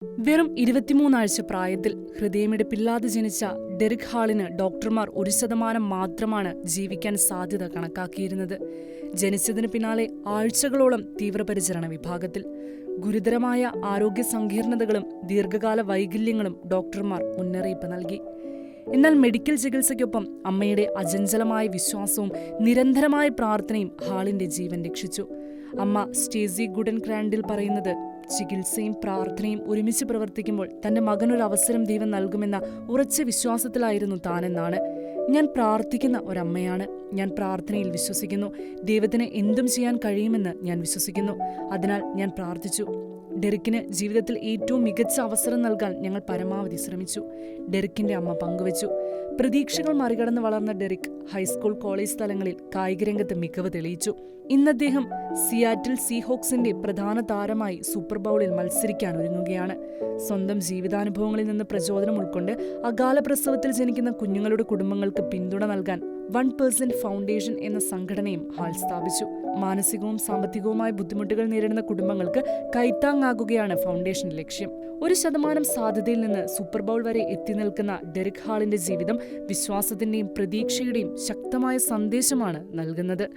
വെറും 23 ആഴ്ച പ്രായത്തിൽ ഹൃദയമിടിപ്പില്ലാതെ ജനിച്ച ഡെറിക് ഹാളിന് ഡോക്ടർമാർ 1% മാത്രമാണ് ജീവിക്കാൻ സാധ്യത കണക്കാക്കിയിരുന്നത്. ജനിച്ചതിന് പിന്നാലെ ആഴ്ചകളോളം തീവ്രപരിചരണ വിഭാഗത്തിൽ. ഗുരുതരമായ ആരോഗ്യ സങ്കീർണതകളും ദീർഘകാല വൈകല്യങ്ങളും ഡോക്ടർമാർ മുന്നറിയിപ്പ് നൽകി. എന്നാൽ മെഡിക്കൽ ചികിത്സയ്ക്കൊപ്പം അമ്മയുടെ അചഞ്ചലമായ വിശ്വാസവും നിരന്തരമായ പ്രാർത്ഥനയും ഹാളിന്റെ ജീവൻ രക്ഷിച്ചു. അമ്മ സ്റ്റേസി ഗുഡൻ ക്രാൻഡിൽ പറയുന്നത്, ചികിത്സയും പ്രാർത്ഥനയും ഒരുമിച്ച് പ്രവർത്തിക്കുമ്പോൾ തന്റെ മകനൊരു അവസരം ദൈവം നൽകുമെന്ന ഉറച്ച വിശ്വാസത്തിലായിരുന്നു താനെന്നാണ്. ഞാൻ പ്രാർത്ഥിക്കുന്ന ഒരമ്മയാണ്. ഞാൻ പ്രാർത്ഥനയിൽ വിശ്വസിക്കുന്നു. ദൈവത്തിന് എന്തും ചെയ്യാൻ കഴിയുമെന്ന് ഞാൻ വിശ്വസിക്കുന്നു. അതിനാൽ ഞാൻ പ്രാർത്ഥിച്ചു. ഡെറിക്കിന് ജീവിതത്തിൽ ഏറ്റവും മികച്ച അവസരം നൽകാൻ ഞങ്ങൾ പരമാവധി ശ്രമിച്ചു, ഡെറിക്കിന്റെ അമ്മ പങ്കുവച്ചു. പ്രതീക്ഷകൾ മറികടന്ന് വളർന്ന ഡെറിക് ഹൈസ്കൂൾ, കോളേജ് തലങ്ങളിൽ കായികരംഗത്ത് മികവ് തെളിയിച്ചു. ഇന്ന് അദ്ദേഹം സിയാറ്റിൽ സീഹോക്സിന്റെ പ്രധാന താരമായി സൂപ്പർ ബൗളിൽ മത്സരിക്കാൻ ഒരുങ്ങുകയാണ്. സ്വന്തം ജീവിതാനുഭവങ്ങളിൽ നിന്ന് പ്രചോദനം ഉൾക്കൊണ്ട് അകാല പ്രസവത്തിൽ ജനിക്കുന്ന കുഞ്ഞുങ്ങളുടെ കുടുംബങ്ങൾക്ക് പിന്തുണ നൽകാൻ 1% ഫൗണ്ടേഷൻ എന്ന സംഘടനയും ഹാൾ സ്ഥാപിച്ചു. മാനസികവും സാമ്പത്തികവുമായ ബുദ്ധിമുട്ടുകൾ നേരിടുന്ന കുടുംബങ്ങൾക്ക് കൈത്താങ്ങാകുകയാണ് ഫൗണ്ടേഷൻ ലക്ഷ്യം. 1% സാധ്യതയിൽ നിന്ന് സൂപ്പർ ബൗൾ വരെ എത്തി നിൽക്കുന്ന ഡെറിക് ഹാളിന്റെ ജീവിതം വിശ്വാസത്തിന്റെയും പ്രതീക്ഷയുടെയും ശക്തമായ സന്ദേശമാണ് നൽകുന്നത്.